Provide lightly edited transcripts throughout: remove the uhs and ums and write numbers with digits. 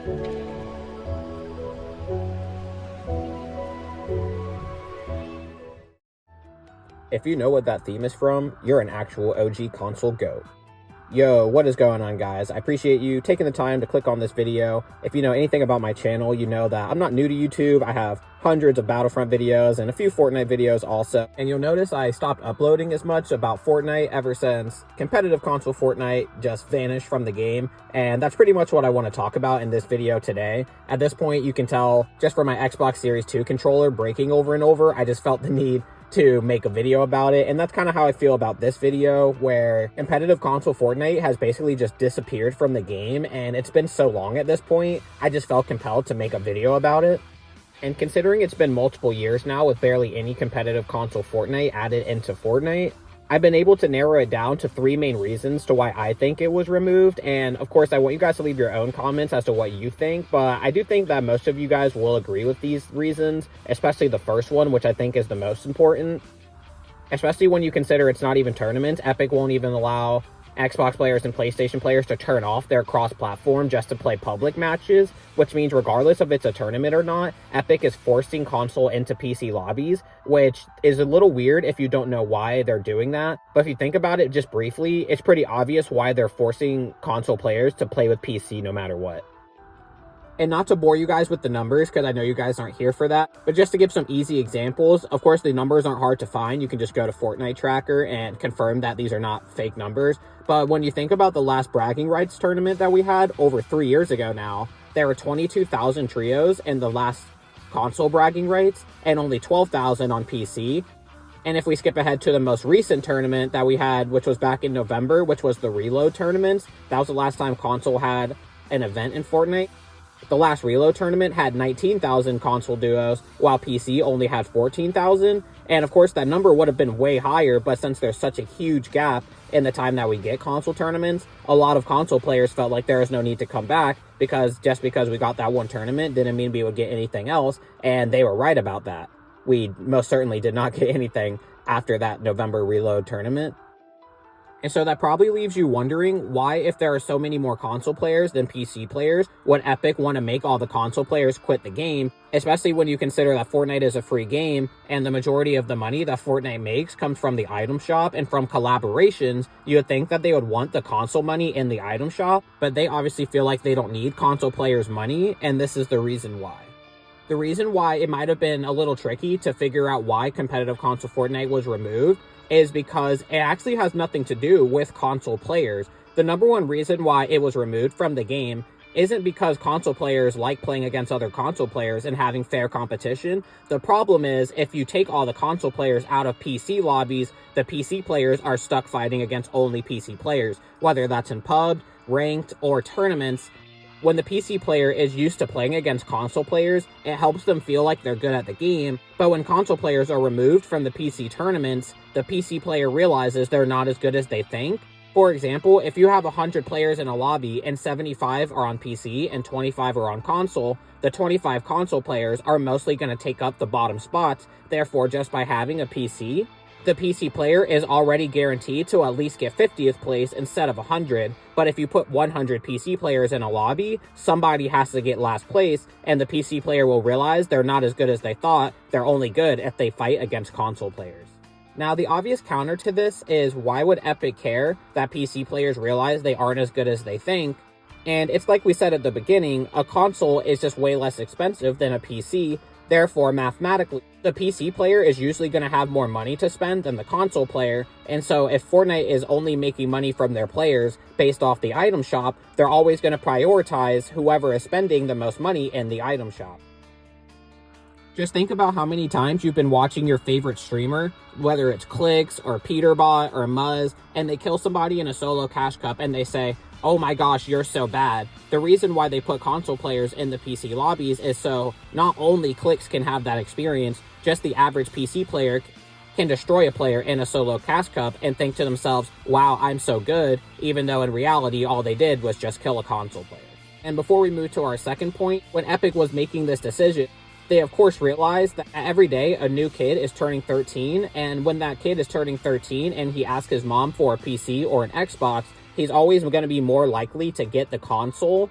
If you know what that theme is from, you're an actual OG console GOAT. Yo, what is going on, guys? I appreciate you taking the time to click on this video. If you know anything about my channel, you know that I'm not new to YouTube. I have hundreds of Battlefront videos and a few Fortnite videos also. And you'll notice I stopped uploading as much about Fortnite ever since competitive console Fortnite just vanished from the game. And that's pretty much what I want to talk about in this video today. At this point, you can tell just from my Xbox Series 2 controller breaking over and over, I just felt the need to make a video about it. And that's kind of how I feel about this video, where competitive console Fortnite has basically just disappeared from the game, and it's been so long at this point, I just felt compelled to make a video about it. And considering it's been multiple years now with barely any competitive console Fortnite added into Fortnite, I've been able to narrow it down to 3 main reasons to why I think it was removed. And of course, I want you guys to leave your own comments as to what you think, but I do think that most of you guys will agree with these reasons, especially the first one, which I think is the most important. Especially when you consider it's not even tournaments. Epic won't even allow Xbox players and PlayStation players to turn off their cross-platform just to play public matches, which means regardless if it's a tournament or not, Epic is forcing console into PC lobbies, which is a little weird if you don't know why they're doing that. But if you think about it just briefly, it's pretty obvious why they're forcing console players to play with PC no matter what. And not to bore you guys with the numbers, because I know you guys aren't here for that, but just to give some easy examples, of course, the numbers aren't hard to find. You can just go to Fortnite Tracker and confirm that these are not fake numbers. But when you think about the last bragging rights tournament that we had over 3 years ago now, there were 22,000 trios in the last console bragging rights and only 12,000 on PC. And if we skip ahead to the most recent tournament that we had, which was back in November, which was the Reload tournaments, that was the last time console had an event in Fortnite. The last Reload tournament had 19,000 console duos, while PC only had 14,000. And of course, that number would have been way higher, but since there's such a huge gap in the time that we get console tournaments, a lot of console players felt like there was no need to come back, because just because we got that one tournament didn't mean we would get anything else, and they were right about that. We most certainly did not get anything after that November Reload tournament. And so that probably leaves you wondering why, if there are so many more console players than PC players, would Epic want to make all the console players quit the game, especially when you consider that Fortnite is a free game and the majority of the money that Fortnite makes comes from the item shop and from collaborations. You would think that they would want the console money in the item shop, but they obviously feel like they don't need console players' money, and this is the reason why. The reason why it might have been a little tricky to figure out why competitive console Fortnite was removed is because it actually has nothing to do with console players. The number one reason why it was removed from the game isn't because console players like playing against other console players and having fair competition. The problem is, if you take all the console players out of PC lobbies, the PC players are stuck fighting against only PC players, whether that's in pub, ranked, or tournaments. When the PC player is used to playing against console players, it helps them feel like they're good at the game, but when console players are removed from the PC tournaments, the PC player realizes they're not as good as they think. For example, if you have 100 players in a lobby and 75 are on PC and 25 are on console, the 25 console players are mostly going to take up the bottom spots. Therefore, just by having a PC, the PC player is already guaranteed to at least get 50th place instead of 100. But if you put 100 PC players in a lobby, somebody has to get last place, and the PC player will realize they're not as good as they thought. They're only good if they fight against console players. Now, the obvious counter to this is, why would Epic care that PC players realize they aren't as good as they think? And it's like we said at the beginning, a console is just way less expensive than a PC. Therefore, mathematically, the PC player is usually going to have more money to spend than the console player, and so if Fortnite is only making money from their players based off the item shop, they're always going to prioritize whoever is spending the most money in the item shop. Just think about how many times you've been watching your favorite streamer, whether it's Clicks or Peterbot or Muzz, and they kill somebody in a solo cash cup and they say, "Oh my gosh, you're so bad." The reason why they put console players in the PC lobbies is so not only Clicks can have that experience, just the average PC player can destroy a player in a solo cash cup and think to themselves, "Wow, I'm so good," even though in reality all they did was just kill a console player. And before we move to our second point, when Epic was making this decision, they of course realized that every day a new kid is turning 13, and when that kid is turning 13 and he asks his mom for a PC or an Xbox, he's always going to be more likely to get the console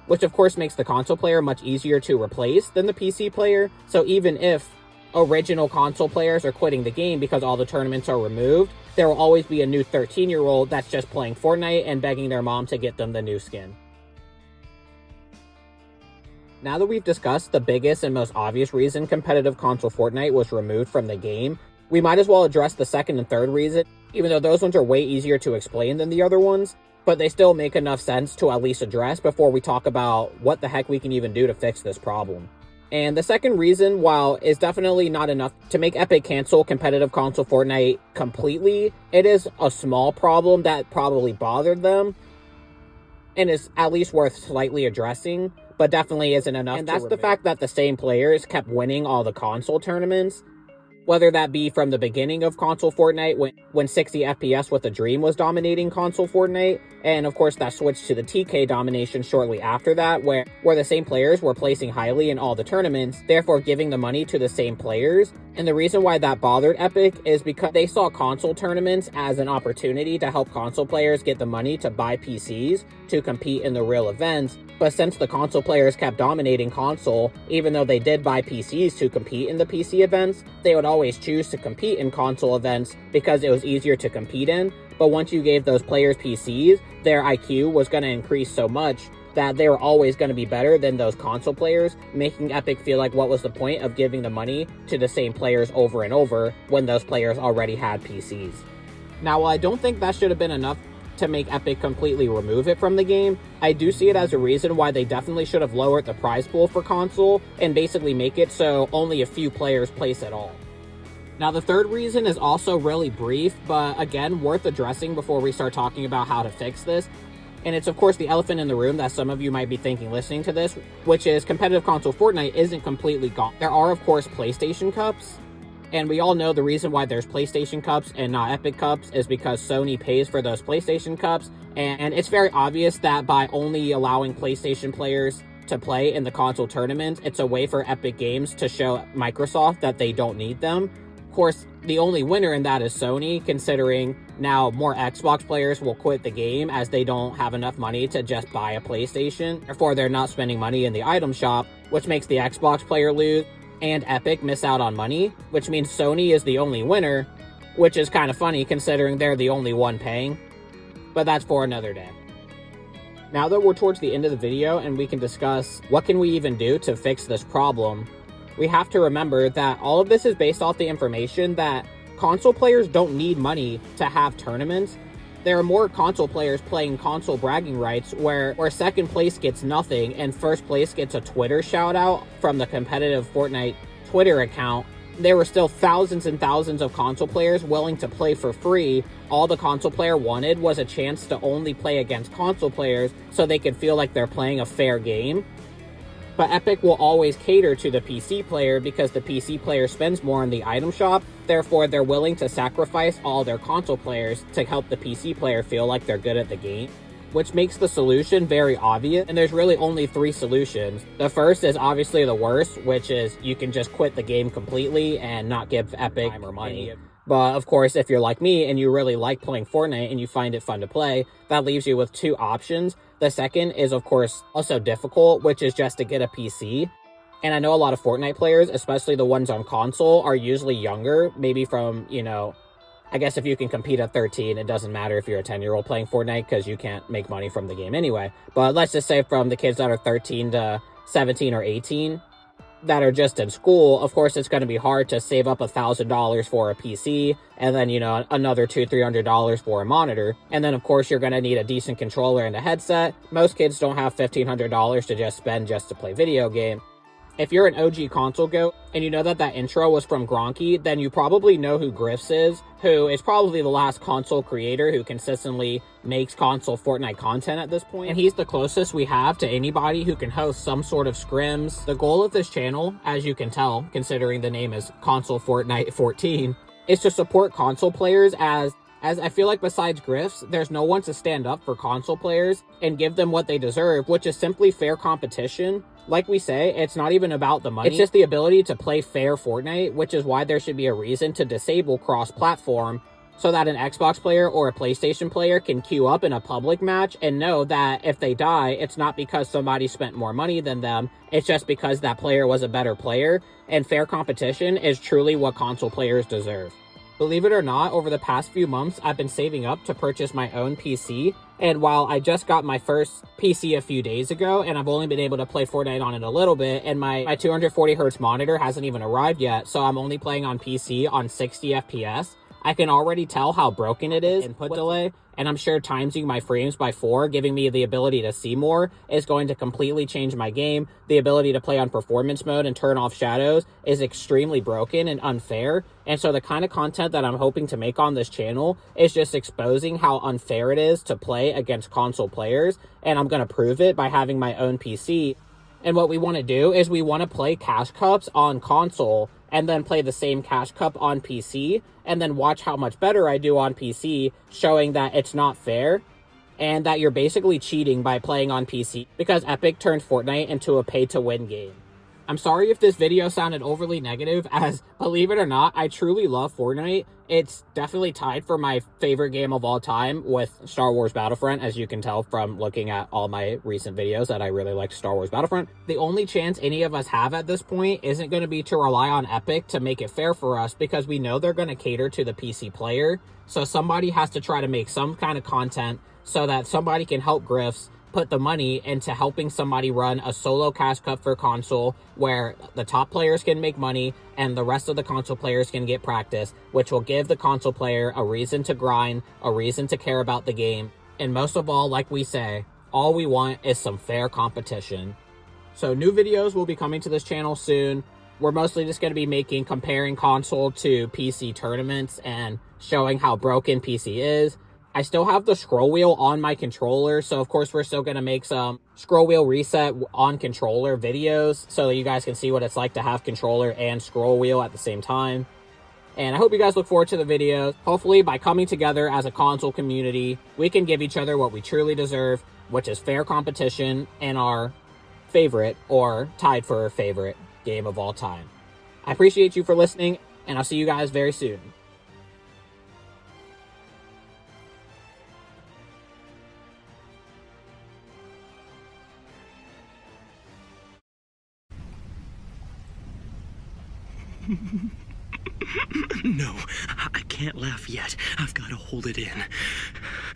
which of course makes the console player much easier to replace than the PC player. So even if original console players are quitting the game because all the tournaments are removed, there will always be a new 13-year-old that's just playing Fortnite and begging their mom to get them the new skin. Now that we've discussed the biggest and most obvious reason competitive console Fortnite was removed from the game, we might as well address the second and third reason, even though those ones are way easier to explain than the other ones, but they still make enough sense to at least address before we talk about what the heck we can even do to fix this problem. And the second reason, while is definitely not enough to make Epic cancel competitive console Fortnite completely, it is a small problem that probably bothered them and is at least worth slightly addressing, but definitely isn't enough. And that's the fact that the same players kept winning all the console tournaments, whether that be from the beginning of console Fortnite when 60 FPS with a Dream was dominating console Fortnite, and of course that switched to the TK domination shortly after that, where the same players were placing highly in all the tournaments, therefore giving the money to the same players. And the reason why that bothered Epic is because they saw console tournaments as an opportunity to help console players get the money to buy PCs to compete in the real events. But since the console players kept dominating console, even though they did buy PCs to compete in the PC events, they would always choose to compete in console events because it was easier to compete in. But once you gave those players PCs, their IQ was going to increase so much that they were always going to be better than those console players, making Epic feel like what was the point of giving the money to the same players over and over when those players already had PCs. Now, while I don't think that should have been enough to make Epic completely remove it from the game, I do see it as a reason why they definitely should have lowered the prize pool for console and basically make it so only a few players place at all. Now, the third reason is also really brief, but again, worth addressing before we start talking about how to fix this. And it's, of course, the elephant in the room that some of you might be thinking listening to this, which is competitive console Fortnite isn't completely gone. There are, of course, PlayStation Cups. And we all know the reason why there's PlayStation Cups and not Epic Cups is because Sony pays for those PlayStation Cups. And it's very obvious that by only allowing PlayStation players to play in the console tournament, it's a way for Epic Games to show Microsoft that they don't need them. Of course, the only winner in that is Sony, considering now more Xbox players will quit the game as they don't have enough money to just buy a PlayStation. Therefore, they're not spending money in the item shop, which makes the Xbox player lose and Epic miss out on money, which means Sony is the only winner, which is kind of funny considering they're the only one paying. But that's for another day. Now that we're towards the end of the video and we can discuss what can we even do to fix this problem, we have to remember that all of this is based off the information that console players don't need money to have tournaments. There are more console players playing console bragging rights where second place gets nothing and first place gets a Twitter shout out from the competitive Fortnite Twitter account. There were still thousands and thousands of console players willing to play for free. All the console player wanted was a chance to only play against console players so they could feel like they're playing a fair game. But Epic will always cater to the PC player because the PC player spends more in the item shop. Therefore, they're willing to sacrifice all their console players to help the PC player feel like they're good at the game, which makes the solution very obvious. And there's really only three solutions. The first is obviously the worst, which is you can just quit the game completely and not give Epic time or money. But of course, if you're like me and you really like playing Fortnite and you find it fun to play, that leaves you with two options. The second is, of course, also difficult, which is just to get a PC. And I know a lot of Fortnite players, especially the ones on console, are usually younger, maybe from, I guess if you can compete at 13, it doesn't matter if you're a 10-year-old playing Fortnite because you can't make money from the game anyway. But let's just say from the kids that are 13 to 17 or 18 that are just in school, of course, it's going to be hard to save up $1,000 for a PC and then, another $200-300 for a monitor. And then, of course, you're going to need a decent controller and a headset. Most kids don't have $1,500 to just spend just to play video games. If you're an OG console goat and you know that intro was from Gronky, then you probably know who Griffs is, who is probably the last console creator who consistently makes console Fortnite content at this point. And he's the closest we have to anybody who can host some sort of scrims. The goal of this channel, as you can tell, considering the name is Console Fortnite 14, is to support console players as I feel like besides Griffs, there's no one to stand up for console players and give them what they deserve, which is simply fair competition. Like we say, it's not even about the money. It's just the ability to play fair Fortnite, which is why there should be a reason to disable cross-platform so that an Xbox player or a PlayStation player can queue up in a public match and know that if they die, it's not because somebody spent more money than them, it's just because that player was a better player, and fair competition is truly what console players deserve. Believe it or not, over the past few months, I've been saving up to purchase my own PC, and while I just got my first PC a few days ago, and I've only been able to play Fortnite on it a little bit, and my 240Hz monitor hasn't even arrived yet, so I'm only playing on PC on 60 FPS, I can already tell how broken it is, input delay, and I'm sure timesing my frames by 4, giving me the ability to see more, is going to completely change my game. The ability to play on performance mode and turn off shadows is extremely broken and unfair, and so the kind of content that I'm hoping to make on this channel is just exposing how unfair it is to play against console players, and I'm going to prove it by having my own PC. And what we want to do is we want to play Cash Cups on console and then play the same Cash Cup on PC and then watch how much better I do on PC, showing that it's not fair and that you're basically cheating by playing on PC because Epic turned Fortnite into a pay-to-win game. I'm sorry if this video sounded overly negative, as believe it or not, I truly love Fortnite. It's definitely tied for my favorite game of all time with Star Wars Battlefront, as you can tell from looking at all my recent videos that I really like Star Wars Battlefront. The only chance any of us have at this point isn't going to be to rely on Epic to make it fair for us, because we know they're going to cater to the PC player. So somebody has to try to make some kind of content so that somebody can help Griffs put the money into helping somebody run a solo Cash Cup for console where the top players can make money and the rest of the console players can get practice, which will give the console player a reason to grind, a reason to care about the game, and most of all, like we say, all we want is some fair competition. So new videos will be coming to this channel soon. We're mostly just going to be comparing console to PC tournaments and showing how broken PC is. I still have the scroll wheel on my controller, so of course we're still going to make some scroll wheel reset on controller videos so that you guys can see what it's like to have controller and scroll wheel at the same time. And I hope you guys look forward to the videos. Hopefully, by coming together as a console community, we can give each other what we truly deserve, which is fair competition and our favorite, or tied for favorite, game of all time. I appreciate you for listening, and I'll see you guys very soon. No, I can't laugh yet. I've got to hold it in.